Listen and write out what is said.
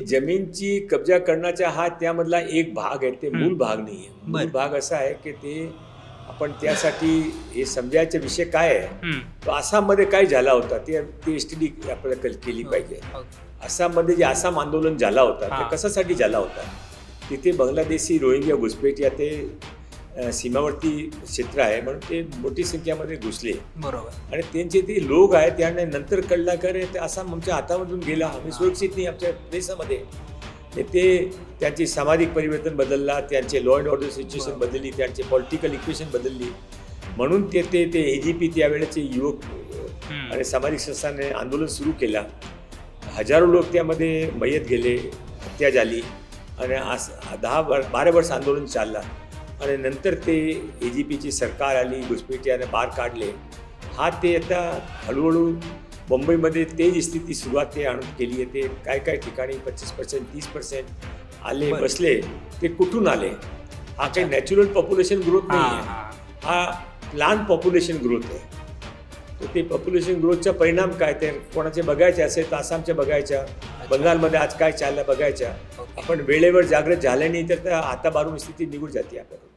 जमीनची कब्जा करण्याचा हा त्यामधला एक भाग आहे, ते मूळ भाग नाही आहे. मूळ बरं. भाग असा आहे की ते आपण त्यासाठी हे समजायचा विषय काय आहे, हं. तो आसाममध्ये काय झाला होता ते स्टडी आपल्याला केली हो, पाहिजे. हो. आसाममध्ये जे आसाम आंदोलन झाला होता हां. ते कशासाठी झाला होता? तिथे बांगलादेशी रोहिंग्या घुसपेट ते सीमावर्ती क्षेत्र आहे म्हणून ते मोठी संख्येमध्ये घुसले बरोबर. आणि त्यांचे ते लोक आहेत त्यांना नंतर कळला का रे ते आसाम आमच्या हातामधून गेला, आम्ही सुरक्षित नाही आमच्या देशामध्ये. ते त्यांची सामाजिक परिवर्तन बदलला, त्यांचे लॉ अँड ऑर्डर सिच्युएशन बदलली, त्यांचे पॉलिटिकल इक्वेशन बदलली. म्हणून ते ते ते AGP त्यावेळेचे युवक आणि सामाजिक संस्थांनी आंदोलन सुरू केला. हजारो लोक त्यामध्ये मयत गेले, हत्या झाली आणि 12 वर्ष आंदोलन चालला आणि नंतर ते AGPची सरकार आली, घुसपेटियाने पार काढले. हा ते आता हळूहळू मुंबईमध्ये तेच स्थिती सुरुवात ते आणून केली आहे. ते काय काय ठिकाणी 25% 30% आले बसले. ते कुठून आले? हा काही नॅचरल पॉप्युलेशन ग्रोथ नाही आहे, हा प्लान पॉप्युलेशन ग्रोथ आहे. तर ते पॉप्युलेशन ग्रोथचा परिणाम काय ते कोणाचे बघायचे असेल तर आसामच्या बघायच्या, बंगालमध्ये आज काय चाललं बघायच्या. आपण वेळेवर जागृत झाले नाही तर हाताबारून स्थिती निघून जाते आपल्याकडून.